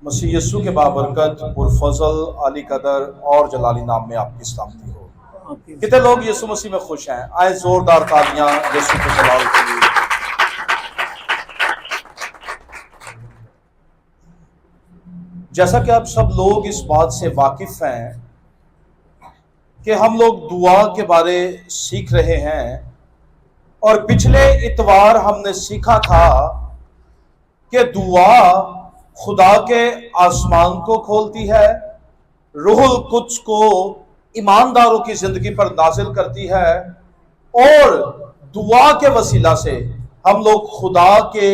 मसीह यस्सु के बाबरकत पुरफजल अली कदर और जलाली नाम में आपकी सलामती हो। कितने लोग यीशु मसीह में खुश हैं? आए जोरदार तालियां यीशु के जलाल के लिए। जैसा कि आप सब लोग इस बात से वाकिफ हैं कि हम लोग दुआ के बारे सीख रहे हैं, और पिछले इतवार हमने सीखा था कि दुआ खुदा के आसमान को खोलती है, रूहुल कुद्स को ईमानदारों की जिंदगी पर नाजिल करती है, और दुआ के वसीला से हम लोग खुदा के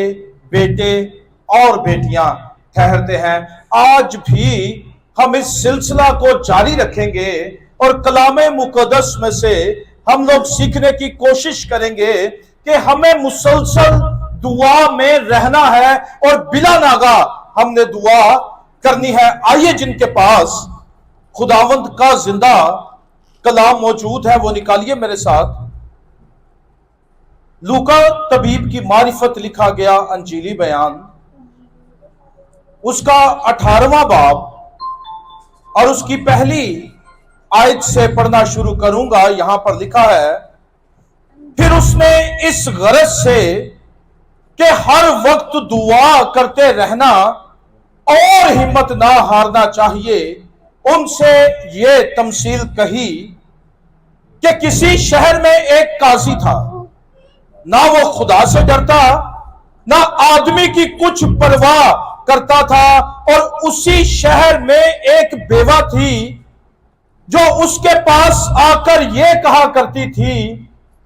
बेटे और बेटियां ठहरते हैं। आज भी हम इस सिलसिला को जारी रखेंगे और कलामे मुकद्दस में से हम लोग सीखने की कोशिश करेंगे कि हमें मुसलसल दुआ में रहना है और बिला नागा हमने दुआ करनी है। आइए, जिनके पास खुदावंद का जिंदा कलाम मौजूद है वो निकालिए मेरे साथ। लूका तबीब की मारिफत लिखा गया अंजीली बयान, उसका 18वां बाब और उसकी पहली आयत से पढ़ना शुरू करूंगा। यहां पर लिखा है, फिर उसने इस गरज से कि हर वक्त दुआ करते रहना और हिम्मत ना हारना चाहिए, उनसे ये तमसील कही कि किसी शहर में एक काजी था, ना वो खुदा से डरता ना आदमी की कुछ परवाह करता था, और उसी शहर में एक बेवा थी जो उसके पास आकर यह कहा करती थी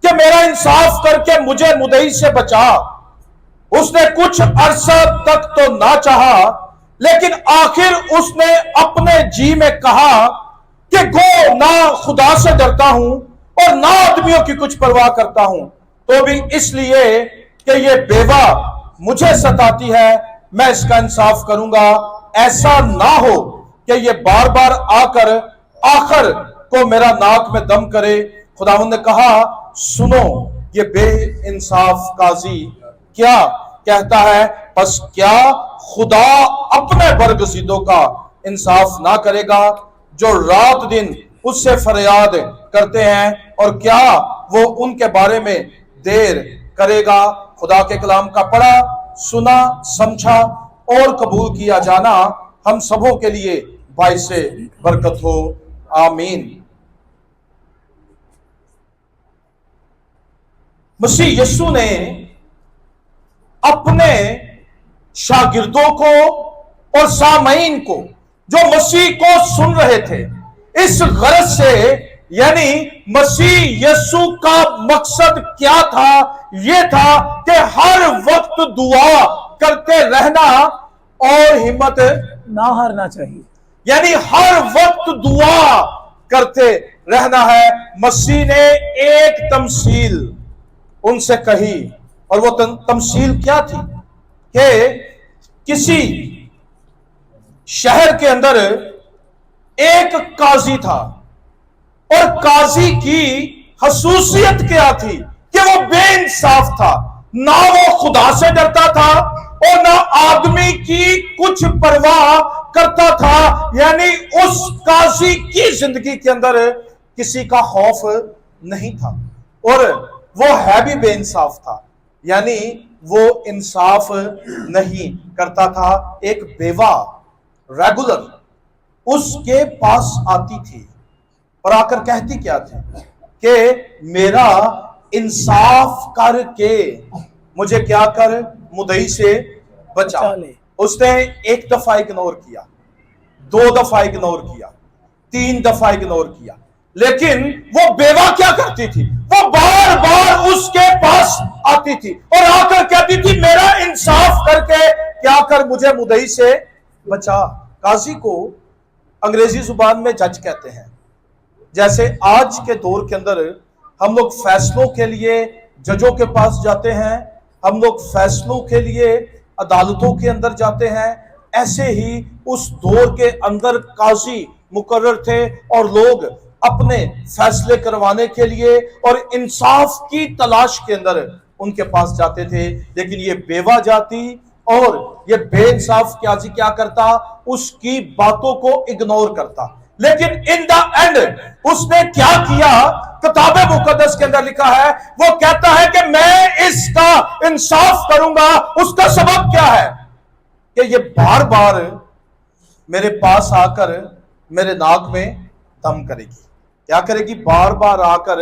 कि मेरा इंसाफ करके मुझे मुद्दई से बचा। उसने कुछ अरसा तक तो ना चाहा, लेकिन आखिर उसने अपने जी में कहा कि गो ना खुदा से डरता हूं और ना आदमियों की कुछ परवाह करता हूं, तो भी इसलिए कि यह बेवा मुझे सताती है मैं इसका इंसाफ करूंगा। ऐसा ना हो कि यह बार बार आकर आखिर को मेरा नाक में दम करे। खुदावंद ने कहा, सुनो ये बेइंसाफ काजी क्या कहता है, बस क्या खुदा अपने बरगज़ीदों का इंसाफ ना करेगा जो रात दिन उससे फरियाद करते हैं, और क्या वो उनके बारे में देर करेगा। खुदा के कलाम का पढ़ा, सुना, समझा और कबूल किया जाना हम सबों के लिए बाइस बरकत हो। आमीन। मसीह यस्सु ने अपने शागिर्दों को और सामईन को जो मसीह को सुन रहे थे, इस गरज से, यानी मसीह यस्सु का मकसद क्या था? यह था कि हर वक्त दुआ करते रहना और हिम्मत ना हारना चाहिए, यानी हर वक्त दुआ करते रहना है। मसीह ने एक तमसील उनसे कही, और वो तमसील क्या थी कि किसी शहर के अंदर एक काजी था, और काजी की खसूसियत क्या थी कि वो बेइंसाफ था। ना वो खुदा से डरता था और ना आदमी की कुछ परवाह करता था, यानी उस काजी की जिंदगी के अंदर किसी का खौफ नहीं था, और वो है भी बेइंसाफ था, यानी वो इंसाफ नहीं करता था। एक बेवा रेगुलर उसके पास आती थी और आकर कहती क्या थी कि मेरा इंसाफ करके मुझे क्या कर, मुद्दई से बचा। उसने एक दफा इग्नोर किया, 2 दफा इग्नोर किया, 3 दफा इग्नोर किया, लेकिन वो बेवा क्या करती थी? वो बार बार उसके पास आती थी और आकर कहती थी मेरा इंसाफ करके क्या कर, मुझे मुद्दई से बचा। काजी को अंग्रेजी जुबान में जज कहते हैं। जैसे आज के दौर के अंदर हम लोग फैसलों के लिए जजों के पास जाते हैं, हम लोग फैसलों के लिए अदालतों के अंदर जाते हैं, ऐसे ही उस दौर के अंदर काजी मुकर्रर थे और लोग अपने फैसले करवाने के लिए और इंसाफ की तलाश के अंदर उनके पास जाते थे। लेकिन ये बेवा जाती और ये बेइंसाफ काजी क्या करता, उसकी बातों को इग्नोर करता। लेकिन इन द एंड उसने क्या किया, किताब मुकद्दस के अंदर लिखा है, वो कहता है कि मैं इसका इंसाफ करूंगा। उसका सबब क्या है कि ये बार बार मेरे पास आकर मेरे नाक में दम करेगी। क्या करेगी? बार बार आकर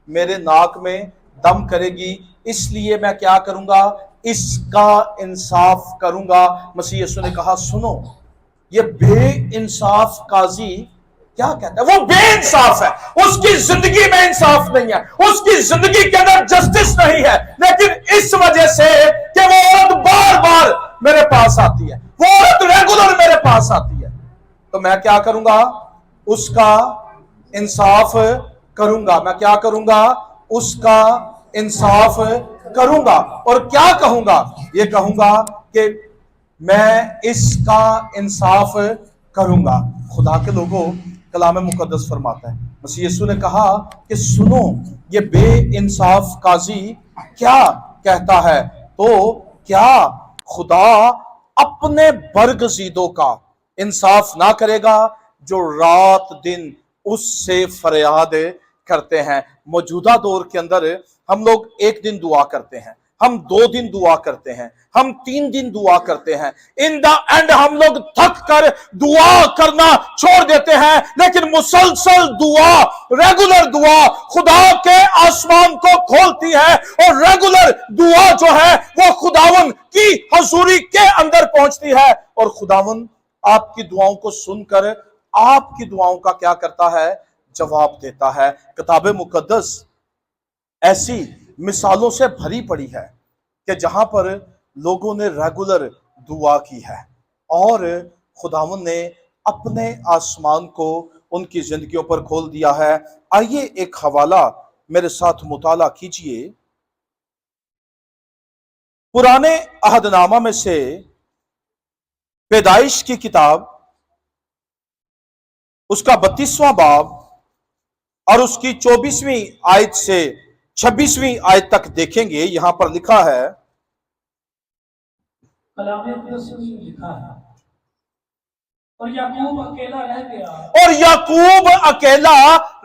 मेरे नाक में दम करेगी, इसलिए मैं क्या करूंगा, इसका इंसाफ करूंगा। मसीह यीशु ने कहा, सुनो, ये बेइंसाफ काजी क्या कहता है, वो बेइंसाफ है, उसकी जिंदगी में इंसाफ नहीं है, उसकी जिंदगी के अंदर जस्टिस नहीं है। लेकिन इस वजह से कि वो औरत बार बार मेरे पास आती है, वो औरत रेगुलर मेरे पास आती है, तो मैं क्या करूंगा, उसका इंसाफ करूंगा। मैं क्या करूंगा, उसका इंसाफ करूंगा। और क्या कहूंगा, ये कहूंगा कि मैं इसका इंसाफ करूंगा। खुदा के लोगों, कलाम मुकद्दस फरमाता है, मसीह यीशु ने कहा कि सुनो, ये बेइंसाफ काजी क्या कहता है। तो क्या खुदा अपने बरगजीदों का इंसाफ ना करेगा जो रात दिन उससे फरियाद करते हैं। मौजूदा दौर के अंदर हम लोग एक दिन दुआ करते हैं, हम 2 दिन दुआ करते हैं, हम 3 दिन दुआ करते हैं। इन द एंड हम लोग थक कर दुआ करना छोड़ देते हैं। लेकिन मुसलसल दुआ, रेगुलर दुआ खुदा के आसमान को खोलती है, और रेगुलर दुआ जो है वो खुदावन की हजूरी के अंदर पहुंचती है, और खुदावन आपकी दुआओं को सुनकर आपकी दुआओं का क्या करता है, जवाब देता है। किताब मुकद्दस ऐसी मिसालों से भरी पड़ी है कि जहां पर लोगों ने रेगुलर दुआ की है और खुदावन ने अपने आसमान को उनकी जिंदगियों पर खोल दिया है। आइए एक हवाला मेरे साथ मुताला कीजिए, पुराने अहदनामा में से पैदाइश की किताब, उसका 32वां बाब और उसकी 24वीं आयत से 26वीं आयत तक देखेंगे। यहां पर लिखा है, कलाम मुकद्दस में लिखा है, और याकूब अकेला रह गया, और याकूब अकेला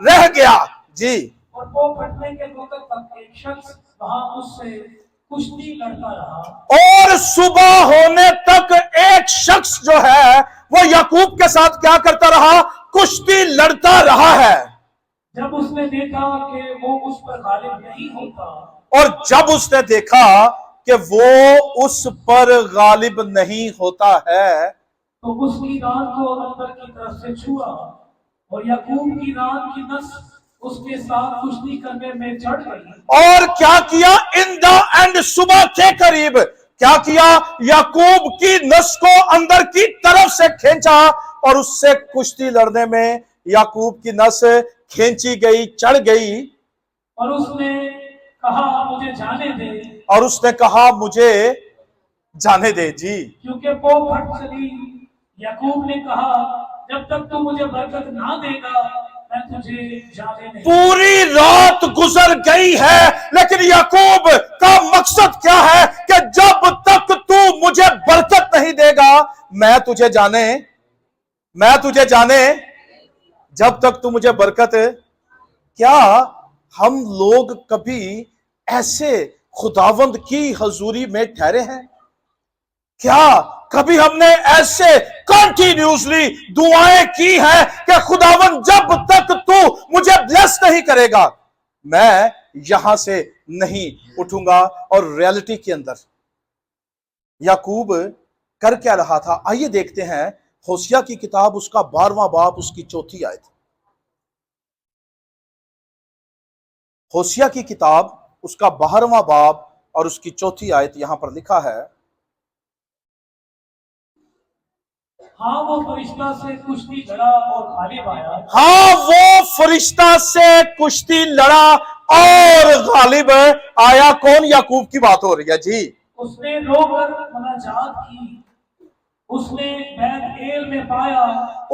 रह गया जी, और वो फटने के वक्त तक एक शख्स वहां उससे कुश्ती लड़ता रहा। और सुबह होने तक एक शख्स जो है वो याकूब के साथ क्या करता रहा, कुश्ती लड़ता रहा है। जब उसने देखा कि वो उस पर गालिब नहीं होता, और जब उसने देखा कि वो उस पर गालिब नहीं होता है, तो उसकी रान को अंदर की तरफ से छुआ, और याकूब की रान की नस उसके साथ कुश्ती करने में चढ़ गई। और क्या किया, इन द एंड सुबह के करीब क्या किया, याकूब की नस को अंदर की तरफ से खींचा, और उससे कुश्ती लड़ने में याकूब की नस खींची गई, चढ़ गई। और उसने कहा, मुझे जाने दे, और उसने कहा, मुझे जाने दे जी, क्योंकि वो फट चली। याकूब ने कहा, जब तक तू मुझे बरकत ना देगा मैं तुझे जाने नहीं। पूरी रात गुजर गई है, लेकिन याकूब का मकसद क्या है कि जब तक तू मुझे बरकत नहीं देगा मैं तुझे जाने, जब तक तू मुझे बरकत। क्या हम लोग कभी ऐसे खुदावंद की हजूरी में ठहरे हैं? क्या कभी हमने ऐसे कंटिन्यूसली दुआएं की है कि खुदावन जब तक तू मुझे ब्लेस नहीं करेगा मैं यहां से नहीं उठूंगा? और रियलिटी के अंदर याकूब कर क्या रहा था, आइए देखते हैं। होशिया की किताब, उसका 12वां बाब, उसकी 4थी आयत। होशिया की किताब, उसका 12वां बाब और उसकी 4थी आयत, यहां पर लिखा है, हाँ वो फरिश्ता से कुश्ती लड़ा और गालिब आया। हाँ वो फरिश्ता से कुश्ती लड़ा और गालिब आया। कौन? याकूब की बात हो रही है जी। उसने रोकर मुनाजात की उसने बैत-एल में पाया।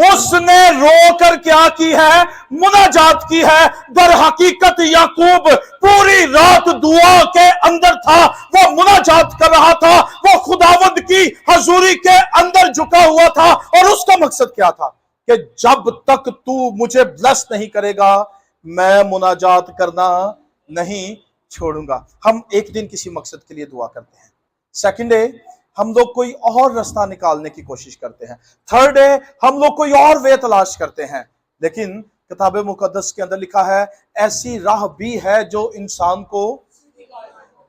उसने रोकर क्या की है? मुनाजात की है। दर हकीकत याकूब पूरी रात दुआ के अंदर था, वो मुनाजात कर रहा था, वो खुदावंद की हजूरी के अंदर झुका हुआ था। और उसका मकसद क्या था कि जब तक तू मुझे ब्लेस नहीं करेगा मैं मुनाजात करना नहीं छोड़ूंगा। हम एक दिन किसी मकसद के लिए दुआ करते हैं, सेकंड डे हम लोग कोई और रास्ता निकालने की कोशिश करते हैं, थर्ड डे हम लोग कोई और वे तलाश करते हैं। लेकिन किताब मुकद्दस के अंदर लिखा है ऐसी राह भी है जो इंसान को,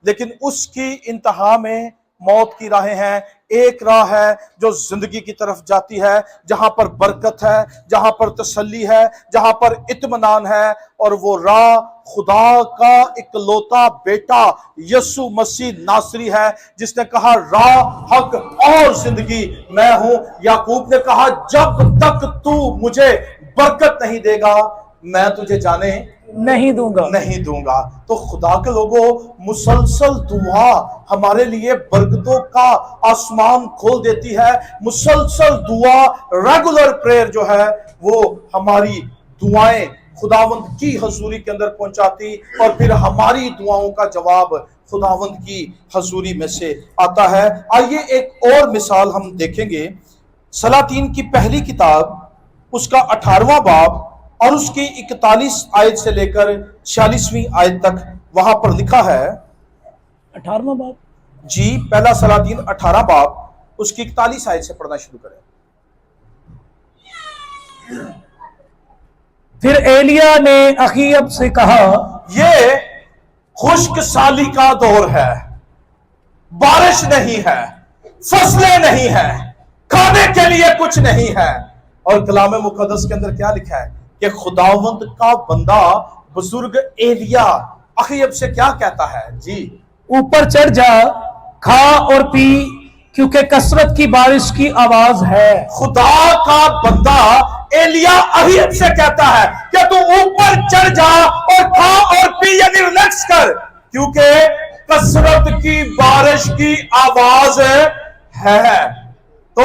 लेकिन उसकी इंतहा में मौत की राहें हैं। एक राह है जो जिंदगी की तरफ जाती है, जहां पर बरकत है, जहां पर तसल्ली है, जहां पर इत्मीनान है, और वो राह खुदा का इकलौता बेटा यसु मसीह नासरी है, जिसने कहा राह, हक और जिंदगी मैं हूं। याकूब ने कहा जब तक तू मुझे बरकत नहीं देगा मैं तुझे जाने नहीं दूंगा। तो खुदा के लोगों, मुसलसल दुआ हमारे लिए बरकतों का आसमान खोल देती है। मुसलसल दुआ, रेगुलर प्रेयर जो है वो हमारी दुआएं खुदावंद की हजूरी के अंदर पहुंचाती, और फिर हमारी दुआओं का जवाब खुदावंद की हजूरी में से आता है। आइए एक और मिसाल हम देखेंगे। सलातीन की पहली किताब उसका 18वां बाब और उसकी 41 आयत से लेकर 46वीं आयत तक वहां पर लिखा है। 18वां बाब जी, पहला सलातीन 18 बाब उसकी 41 आयत से पढ़ना शुरू करें। फिर एलिया ने अखीयब से कहा, ये खुश्क साली का दौर है, बारिश नहीं है, फसलें नहीं है, खाने के लिए कुछ नहीं है। और कलाम मुकद्दस के अंदर क्या लिखा है कि खुदावंद का बंदा बुजुर्ग एलिया अखीयब से क्या कहता है? जी, ऊपर चढ़ जा, खा और पी, क्योंकि कसरत की बारिश की आवाज है। खुदा का बंदा एलिया अखीयब से कहता है कि तू ऊपर चढ़ जा और खा और पी, यानी रिलैक्स कर, क्योंकि कसरत की बारिश की आवाज है। तो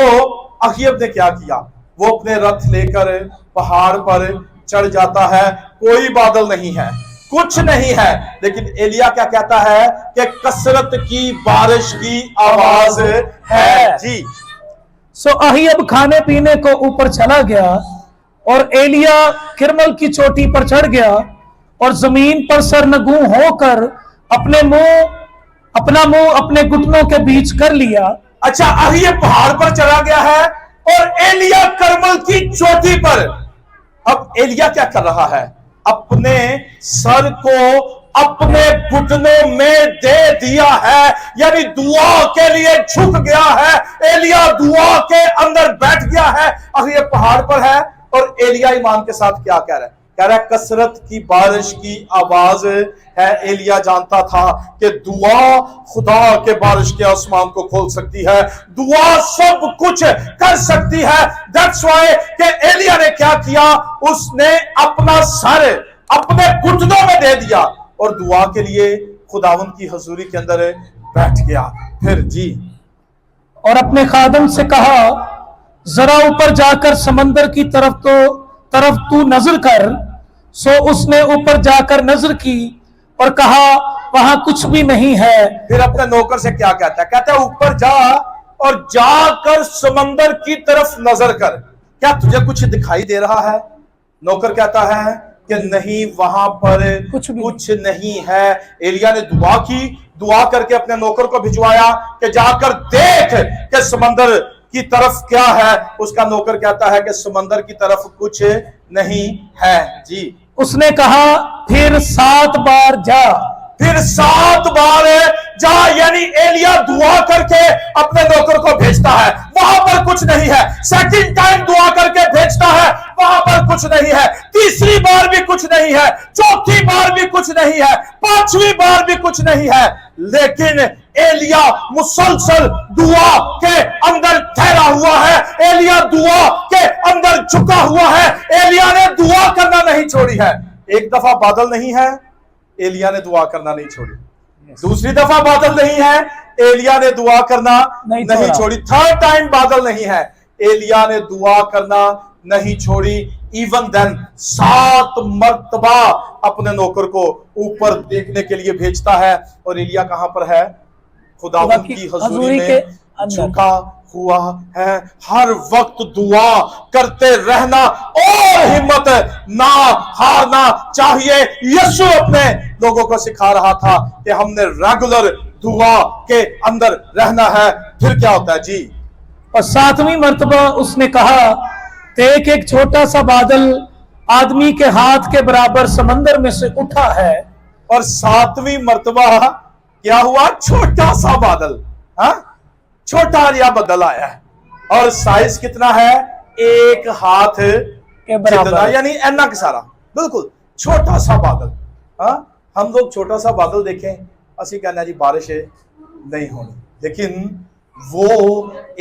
अखीयब ने क्या किया? वो अपने रथ लेकर पहाड़ पर चढ़ जाता है। कोई बादल नहीं है, कुछ नहीं है, लेकिन एलिया क्या कहता है कि कसरत की बारिश की आवाज है। जी, सो अहियब खाने पीने को ऊपर चला गया और एलिया किरमल की चोटी पर चढ़ गया और जमीन पर सरनगू होकर अपना मुंह अपने घुटनों के बीच कर लिया। अच्छा, अहियब पहाड़ पर चढ़ा गया है और एलिया करमल की चोटी पर। अब एलिया क्या कर रहा है? अपने सर को अपने घुटनों में दे दिया है, यानी दुआ के लिए झुक गया है। एलिया दुआ के अंदर बैठ गया है। अहियब पहाड़ पर है और एलिया ईमान के साथ क्या कह रहा है? कह रहा है कसरत की बारिश की आवाज है। एलिया जानता था कि दुआ खुदा के बारिश के आसमान को खोल सकती है, दुआ सब कुछ कर सकती है। दैट्स व्हाई कि एलिया ने क्या किया? उसने अपना सर अपने घुटनों में दे दिया और दुआ के लिए खुदावंद की हजूरी के अंदर बैठ गया। फिर जी, और अपने खादम से कहा, जरा ऊपर जाकर समंदर की तरफ तू नजर कर। सो उसने ऊपर जाकर नजर की और कहा, वहां कुछ भी नहीं है। फिर अपने नौकर से क्या कहता है? कहता है ऊपर जा और जाकर समंदर की तरफ नजर कर, क्या तुझे कुछ दिखाई दे रहा है? नौकर कहता है कि नहीं, वहां पर कुछ नहीं है। एलिया ने दुआ की, दुआ करके अपने नौकर को भिजवाया कि जाकर देख कि समंदर की तरफ क्या है। उसका नौकर कहता है कि समंदर की तरफ कुछ नहीं है। जी, उसने कहा, फिर 7 बार जा। फिर 7 बार जा, यानी एलिया दुआ करके अपने नौकर को भेजता है, वहां पर कुछ नहीं है। सेकंड टाइम दुआ करके भेजता है, वहां पर कुछ नहीं है। तीसरी बार भी कुछ नहीं है, चौथी बार भी कुछ नहीं है, 5वीं बार भी कुछ नहीं है। लेकिन एलिया मुसलसल दुआ के अंदर ठहरा हुआ है। एलिया दुआ के अंदर झुका हुआ है। एलिया ने दुआ करना नहीं छोड़ी है। एक दफा बादल नहीं है, एलिया ने दुआ करना नहीं छोड़ी। दूसरी दफा बादल नहीं है, एलिया ने दुआ करना नहीं नहीं छोड़ा। छोड़ी। थर्ड टाइम बादल नहीं है, एलिया ने दुआ करना नहीं छोड़ी। इवन देन 7 मर्तबा अपने नौकर को ऊपर देखने के लिए भेजता है, और एलिया कहां पर है? खुदावंद की हजूरी के में अंदर। झुका हुआ है। हर वक्त दुआ करते रहना और हिम्मत ना हारना चाहिए। यीशु अपने लोगों को सिखा रहा था कि हमने रेगुलर दुआ के अंदर रहना है। फिर क्या होता है जी? और 7वीं मर्तबा उसने कहा, देख एक छोटा सा बादल आदमी के हाथ के बराबर समंदर में से उठा है। और 7वीं मर्तबा क्या हुआ? छोटा सा बादल, हाँ, छोटा या बादल आया है, और साइज कितना है? 1 हाथ के जितना, बराबर। यानी ऐना के सारा, बिल्कुल छोटा सा बादल। हाँ, हम लोग छोटा सा बादल देखें, असी कहना जी बारिश नहीं होनी, लेकिन वो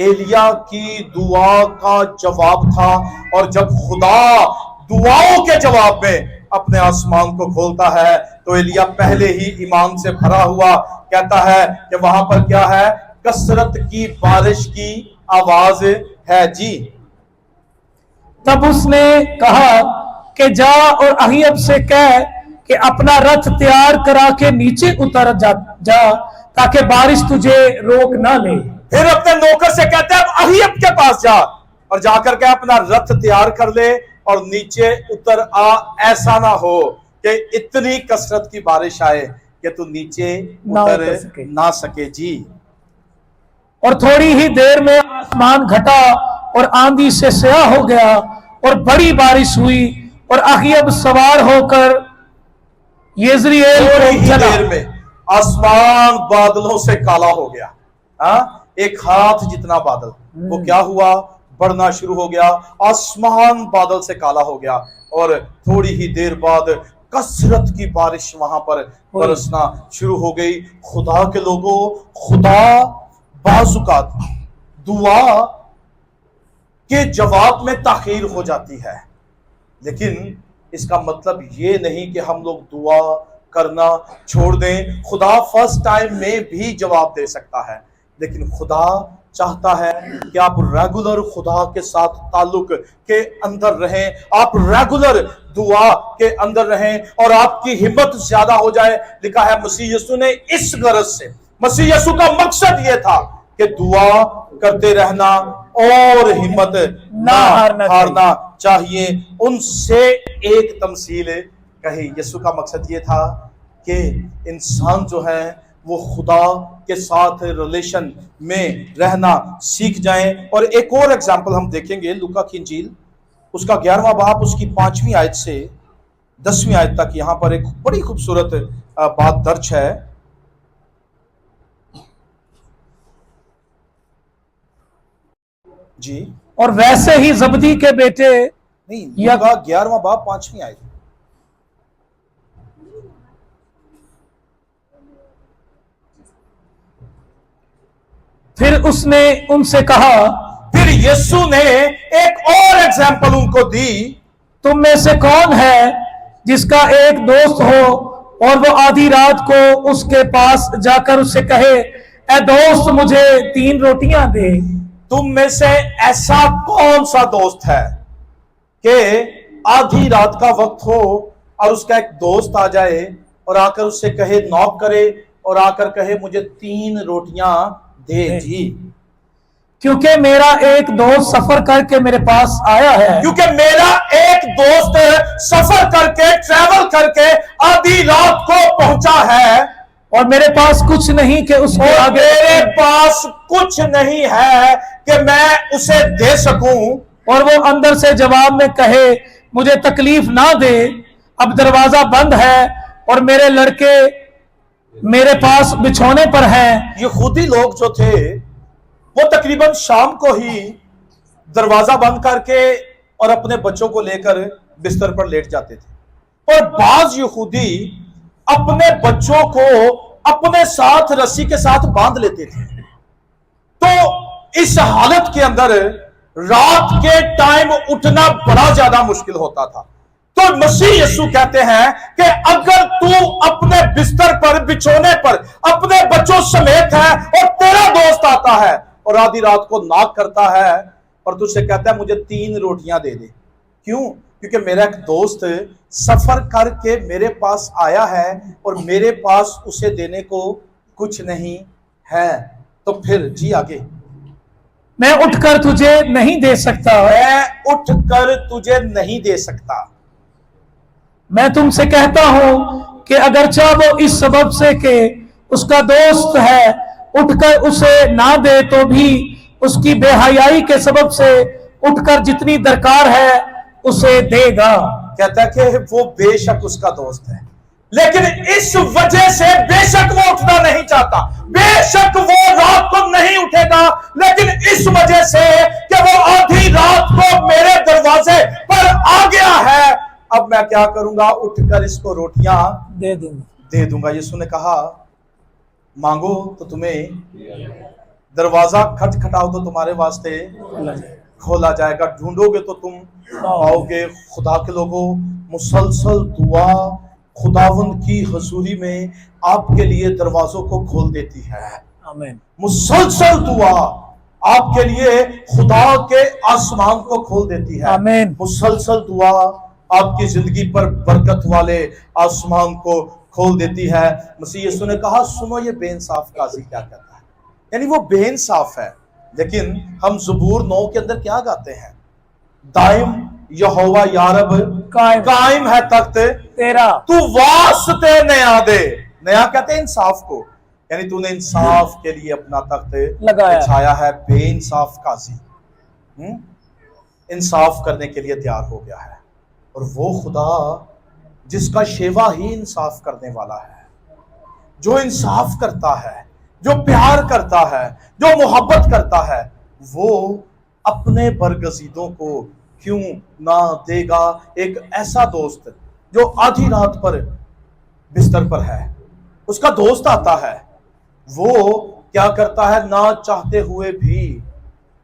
एलिया की दुआ का जवाब था। और जब खुदा दुआओं के जवाब में अपने आसमान को खोलता है, तो एलिया पहले ही ईमान से भरा हुआ कहता है कि वहां पर क्या है? कसरत की बारिश की आवाज है जी। तब उसने कहा कि जा और अहियब से कह कि अपना रथ तैयार करा के नीचे उतर जा ताकि बारिश तुझे रोक ना ले। फिर अपने नौकर से कहते हैं अहियब के पास जा, और जाकर के अपना रथ तैयार कर ले और नीचे उतर आ। ऐसा ना हो कि इतनी कसरत की बारिश आए कि तू नीचे उतर ना सके जी। और थोड़ी ही देर में आसमान घटा और आंधी से स्याह हो गया और बड़ी बारिश हुई, और अहियब सवार होकर यिज्रेल थोड़ी को ही चला। देर में आसमान बादलों से काला हो गया। हाँ, 1 हाथ जितना बादल, वो क्या हुआ? बढ़ना शुरू हो गया। आसमान बादल से काला हो गया, और थोड़ी ही देर बाद कसरत की बारिश वहां पर बरसना शुरू हो गई। खुदा के लोगों, खुदा बाजुकात दुआ के जवाब में ताखीर हो जाती है, लेकिन इसका मतलब ये नहीं कि हम लोग दुआ करना छोड़ दें। खुदा फर्स्ट टाइम में भी जवाब दे सकता है, लेकिन खुदा चाहता है कि आप रेगुलर खुदा के साथ ताल्लुक के अंदर रहें, आप रेगुलर दुआ के अंदर रहें, और आपकी हिम्मत ज्यादा हो जाए। लिखा है मसीह यीशु ने इस गरज से, मसीह यीशु का मकसद ये था कि दुआ करते रहना और हिम्मत ना हारना चाहिए। उनसे एक तमसील कही। यीशु का मकसद ये था कि इंसान जो है वो खुदा के साथ रिलेशन में रहना सीख जाएं। और एक और एग्जाम्पल हम देखेंगे, लूका की इंजील उसका 11वां बाब उसकी 5वीं आयत से 10वीं आयत तक। यहां पर एक बड़ी खूबसूरत बात दर्ज है। जी, और वैसे ही जबदी के बेटे नहीं, लूका 11वां बाब 5वीं आयत। फिर उसने उनसे कहा, फिर यीशु ने एक और एग्जाम्पल उनको दी। तुम में से कौन है जिसका एक दोस्त हो और वो आधी रात को उसके पास जाकर उससे कहे, ए दोस्त मुझे 3 रोटियां दे। तुम में से ऐसा कौन सा दोस्त है कि आधी रात का वक्त हो और उसका एक दोस्त आ जाए और आकर उससे कहे, नॉक करे और आकर कहे मुझे 3 रोटियां दे जी। क्योंकि मेरा एक दोस्त सफर करके मेरे पास आया है। क्योंकि मेरा एक दोस्त सफर करके, ट्रैवल करके आधी रात को पहुंचा है, और मेरे पास कुछ नहीं कि उसको आगे, मेरे पास कुछ नहीं है कि मैं उसे दे सकूं। और वो अंदर से जवाब में कहे, मुझे तकलीफ ना दे, अब दरवाजा बंद है और मेरे लड़के मेरे पास बिछौने पर हैं। यहूदी लोग जो थे वो तकरीबन शाम को ही दरवाजा बंद करके और अपने बच्चों को लेकर बिस्तर पर लेट जाते थे, और बाज यहूदी अपने बच्चों को अपने साथ रस्सी के साथ बांध लेते थे। तो इस हालत के अंदर रात के टाइम उठना बड़ा ज्यादा मुश्किल होता था। तो मसीह यीशु कहते हैं कि अगर तू अपने बिस्तर पर, बिछोने पर अपने बच्चों समेत है और तेरा दोस्त आता है और आधी रात को नाक करता है और तुझसे कहता है मुझे 3 रोटियां दे दे, क्यों? क्योंकि मेरा एक दोस्त सफर करके मेरे पास आया है और मेरे पास उसे देने को कुछ नहीं है, तो फिर जी आगे। मैं उठकर तुझे नहीं दे सकता, मैं उठकर तुझे नहीं दे सकता। मैं तुमसे कहता हूं कि अगर चाहे वो इस सबब से कि उसका दोस्त है उठकर उसे ना दे, तो भी उसकी बेहयाई के सबब से उठकर जितनी दरकार है उसे देगा। कहता है कि वो बेशक उसका दोस्त है, लेकिन इस वजह से बेशक वो उठना नहीं चाहता, बेशक वो रात को नहीं उठेगा, लेकिन इस वजह से कि वो आधी रात को मेरे दरवाजे पर आ गया है, अब मैं क्या करूंगा? उठकर इसको रोटियां दे दूंगा। यीशु ने कहा मांगो तो तुम्हें, दरवाजा खटखटाओ तो तुम्हारे वास्ते खोला जाएगा, ढूंढोगे तो तुम पाओगे। खुदा के लोगों, मुसलसल दुआ खुदावंद की हजूरी में आपके लिए दरवाजों को खोल देती है। आमीन। मुसलसल दुआ आपके लिए खुदा के आसमान को खोल देती है। आमीन। मुसलसल दुआ आपकी जिंदगी पर बरकत वाले आसमान को खोल देती है। मसीह यीशु ने कहा सुनो ये बेइंसाफ काजी क्या कहता है, यानी वो बेइंसाफ है, लेकिन हम ज़बूर 9 के अंदर क्या गाते हैं? दाइम यहोवा यारब कायम है तख्त तेरा, तू वास्ते नया दे। नया कहते हैं इंसाफ को, यानी तूने इंसाफ के लिए अपना तख्त बिछाया है। बेइंसाफ काजी इंसाफ करने के लिए तैयार हो गया है, और वो खुदा जिसका शेवा ही इंसाफ करने वाला है, जो इंसाफ करता है, जो प्यार करता है, जो मोहब्बत करता है, वो अपने बरगजीदों को क्यों ना देगा? एक ऐसा दोस्त जो आधी रात पर बिस्तर पर है, उसका दोस्त आता है, वो क्या करता है? ना चाहते हुए भी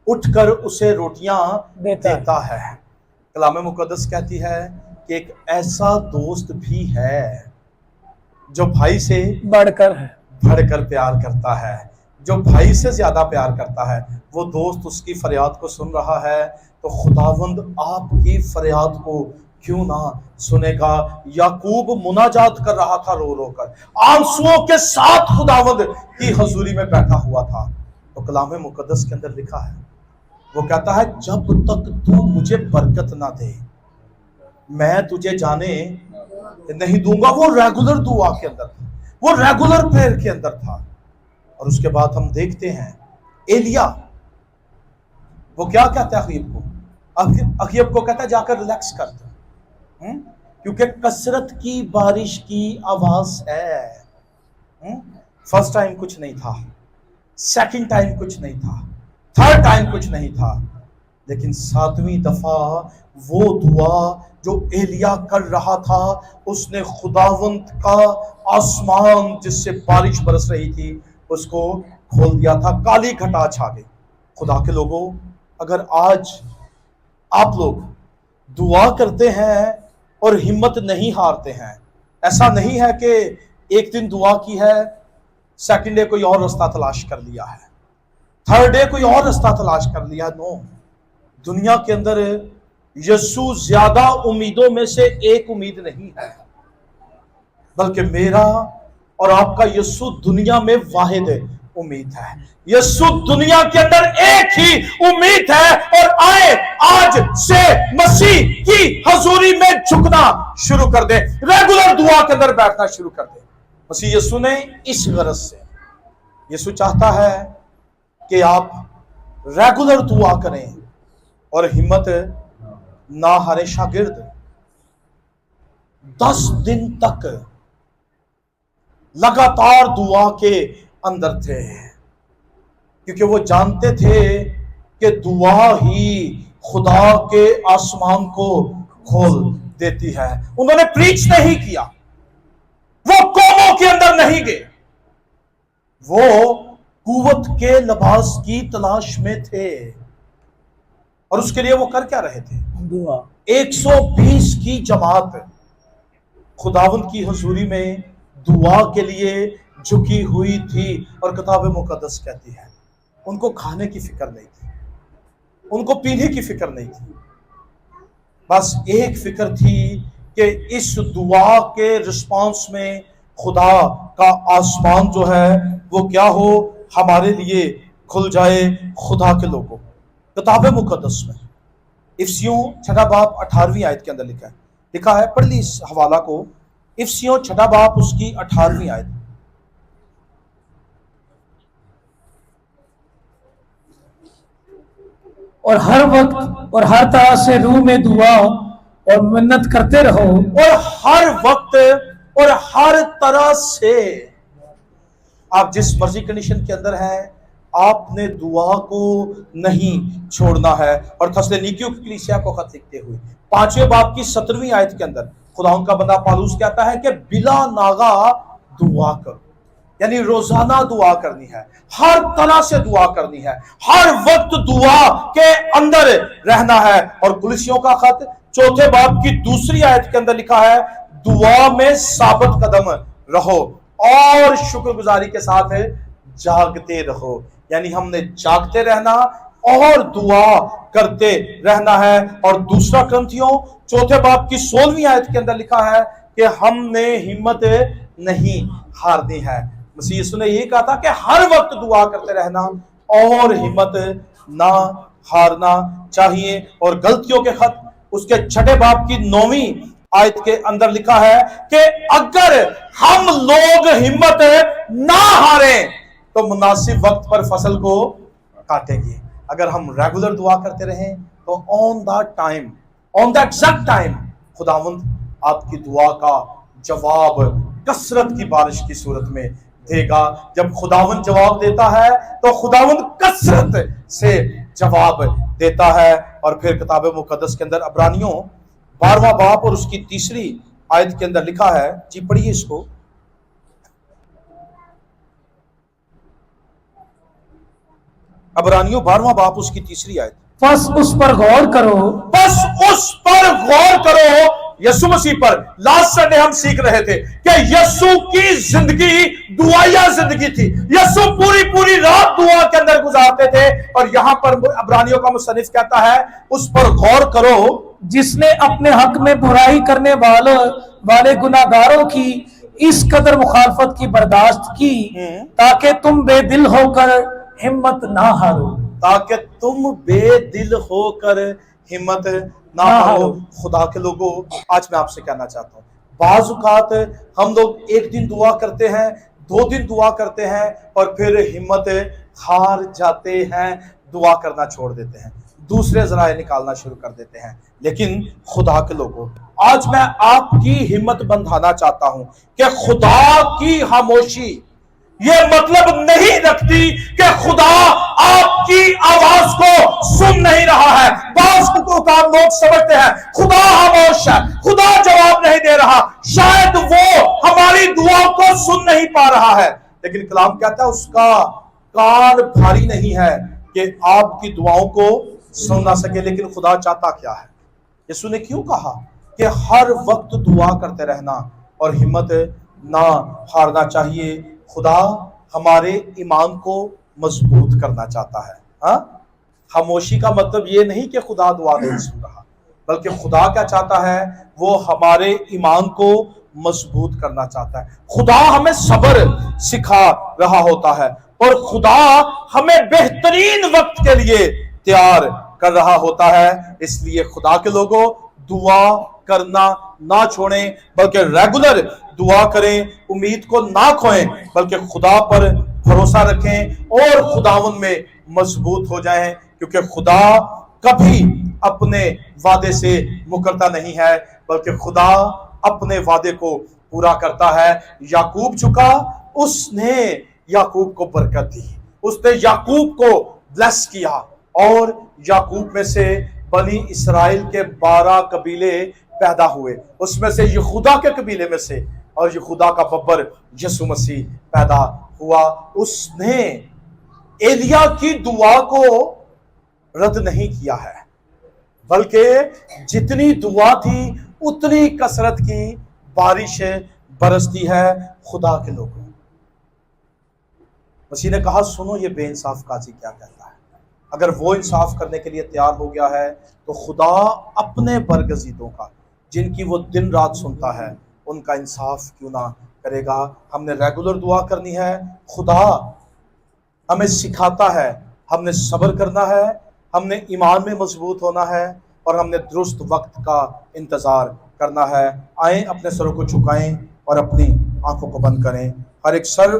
उठकर उसे रोटियां देता है। कलाम मुकद्दस कहती है कि एक ऐसा दोस्त भी है जो भाई से बढ़कर प्यार करता है, जो भाई से ज्यादा प्यार करता है। वो दोस्त उसकी फरियाद को सुन रहा है, तो खुदावंद आपकी फरियाद को क्यों ना सुनेगा? याकूब मुनाजात कर रहा था रो रो कर, आंसुओं के साथ खुदावंद की हजूरी में बैठा हुआ था। तो कलाम मुकद्दस के अंदर लिखा है, वो कहता है जब तक तू मुझे बरकत ना दे मैं तुझे जाने नहीं दूंगा। वो रेगुलर दुआ के अंदर था, वो रेगुलर प्रेयर के अंदर था। और उसके बाद हम देखते हैं एलिया, वो क्या कहता है अखीब को कहता है जाकर रिलैक्स कर दो, क्योंकि कसरत की बारिश की आवाज है। फर्स्ट टाइम कुछ नहीं था, सेकंड टाइम कुछ नहीं था, थर्ड टाइम कुछ नहीं था, लेकिन 7वीं दफा वो दुआ जो एलिया कर रहा था, उसने खुदावंत का आसमान जिससे बारिश बरस रही थी उसको खोल दिया था। काली घटा छा गई। खुदा के लोगों, अगर आज आप लोग दुआ करते हैं और हिम्मत नहीं हारते हैं, ऐसा नहीं है कि एक दिन दुआ की है, सेकंड डे कोई और रास्ता तलाश कर लिया है, थर्ड डे कोई और रास्ता तलाश कर लिया। नो, दुनिया के अंदर यीशु ज्यादा उम्मीदों में से एक उम्मीद नहीं है, बल्कि मेरा और आपका यीशु दुनिया में वाहिद उम्मीद है। यीशु दुनिया के अंदर एक ही उम्मीद है। और आए आज से मसीह की हजूरी में झुकना शुरू कर दे, रेगुलर दुआ के अंदर बैठना शुरू कर दे। मसीह यीशु ने इस गरज से, यीशु चाहता है कि आप रेगुलर दुआ करें और हिम्मत ना हारे। शागिर्द 10 दिन तक लगातार दुआ के अंदर थे, क्योंकि वो जानते थे कि दुआ ही खुदा के आसमान को खोल देती है। उन्होंने प्रीच नहीं किया, वो कौमों के अंदर नहीं गए, वो कुव्वत के लिबास की तलाश में थे। और उसके लिए वो कर क्या रहे थे? दुआ। 120 की जमात खुदावंद की हुजूरी में दुआ के लिए झुकी हुई थी। और किताब मुकद्दस कहती है उनको खाने की फिक्र नहीं थी, उनको पीने की फिक्र नहीं थी, बस एक फिक्र थी कि इस दुआ के रिस्पांस में खुदा का आसमान जो है वो क्या हो, हमारे लिए खुल जाए। खुदा के लोगों, किताब मुकद्दस में इफसियों 6 बाब 18वीं आयत के अंदर लिखा है, पढ़ ली इस हवाला को, इफसियों 6 बाब उसकी 18वीं आयत। और हर वक्त और हर तरह से रूह में दुआ और मिन्नत करते रहो। और हर वक्त और हर तरह से, आप जिस मर्जी कंडीशन के अंदर हैं, आपने दुआ को नहीं छोड़ना है। और थस्सलुनीकियों की कलीसिया को खत लिखते हुए 5वें बाब की 17वीं आयत के अंदर खुदा का बंदा पौलुस कहता है कि बिला नागा दुआ करो, यानी रोजाना दुआ करनी है, हर तरह से दुआ करनी है, हर वक्त दुआ के अंदर रहना है। और कुलिसियों का खत 4 बाब की 2री आयत के अंदर लिखा है, दुआ में साबित कदम रहो और शुक्रगुजारी के साथ जागते रहो। यानी हमने जागते रहना और दुआ करते रहना है। और दूसरा ग्रंथियों 4 बाब की 16वीं आयत के अंदर लिखा है कि हमने हिम्मत नहीं हारनी है। मसीह यीशु ने यही कहा था कि हर वक्त दुआ करते रहना और हिम्मत ना हारना चाहिए। और गलतियों के खत उसके 6 बाब की 9वीं आयत के अंदर लिखा है कि अगर हम लोग हिम्मत ना हारें तो मुनासिब वक्त पर फसल को काटेंगे। अगर हम रेगुलर दुआ करते रहें तो on the time, on the exact time खुदावंद आपकी दुआ का जवाब कसरत की बारिश की सूरत में देगा। जब खुदावंद जवाब देता है तो खुदावंद कसरत से जवाब देता है। और फिर किताब मुकद्दस के अंदर अब्रानियों 12वां बाब और उसकी 3री आयत के अंदर लिखा है, जी पढ़िए इसको। अब्रानियों 12वां बाब उसकी 3री आयत। बस उस पर गौर करो, बस उस पर गौर करो, यीशु मसीह पर। लास्ट संडे हम सीख रहे थे कि यीशु की जिंदगी दुआया जिंदगी थी। यीशु पूरी रात दुआ के अंदर गुजारते थे। और यहां पर अब्रानियों का मुसन्निफ कहता है उस पर गौर करो जिसने अपने हक में बुराई करने वाले गुनाहगारों की इस कदर मुखालफत की बर्दाश्त की ताकि तुम बेदिल होकर हिम्मत ना हारो। ताकि तुम बेदिल होकर हिम्मत ना हारो। खुदा के लोगों, आज मैं आपसे कहना चाहता हूं, बाज़ औक़ात हम लोग एक दिन दुआ करते हैं, 2 दिन दुआ करते हैं और फिर हिम्मत हार जाते हैं, दुआ करना छोड़ देते हैं, दूसरे ज़राए निकालना शुरू कर देते हैं। लेकिन खुदा के लोगों, आज मैं आपकी हिम्मत बंधाना चाहता हूं कि खुदा की खामोशी ये मतलब नहीं रखती कि खुदा आपकी आवाज को सुन नहीं रहा है। बाज़ औक़ात लोग समझते हैं खुदा खामोश है, खुदा जवाब नहीं दे रहा, शायद वो हमारी दुआ को सुन नहीं पा रहा है। लेकिन कलाम कहता है उसका कान भारी नहीं है कि आपकी दुआओं को सुन ना सके। लेकिन खुदा चाहता क्या है? यीशु ने क्यों कहा कि हर वक्त दुआ करते रहना और हिम्मत ना हारना चाहिए? खुदा हमारे ईमान को मजबूत करना चाहता है। हाँ, खामोशी का मतलब ये नहीं कि खुदा दुआ नहीं सुन रहा, बल्कि खुदा क्या चाहता है, वो हमारे ईमान को मजबूत करना चाहता है। खुदा हमें सब्र सिखा रहा होता है और खुदा हमें बेहतरीन वक्त के लिए तैयार कर रहा होता है। इसलिए खुदा के लोगों, दुआ करना ना छोड़ें, बल्कि रेगुलर दुआ करें, उम्मीद को ना खोएं, बल्कि खुदा पर भरोसा रखें और खुदावन में मजबूत हो जाएं, क्योंकि खुदा कभी अपने वादे से मुकरता नहीं है, बल्कि खुदा अपने वादे को पूरा करता है। याकूब झुका, उसने याकूब को बरकत दी, उसने याकूब को ब्लेस किया और याकूब में से बनी इस्राएल के 12 कबीले पैदा हुए, उसमें से यहूदा के कबीले में से और यहूदा का बब्बर यीशु मसीह पैदा हुआ। उसने एलिया की दुआ को रद्द नहीं किया है, बल्कि जितनी दुआ थी उतनी कसरत की बारिश बरसती है खुदा के लोगों। मसीह ने कहा सुनो ये बेइंसाफ काजी क्या कहता है। अगर वो इंसाफ करने के लिए तैयार हो गया है तो खुदा अपने बरगजीदों का, जिनकी वो दिन रात सुनता है, उनका इंसाफ क्यों ना करेगा। हमने रेगुलर दुआ करनी है। खुदा हमें सिखाता है, हमने सब्र करना है, हमने ईमान में मजबूत होना है और हमने दुरुस्त वक्त का इंतज़ार करना है। आएं अपने सरों को झुकाएं और अपनी आंखों को बंद करें। हर एक सर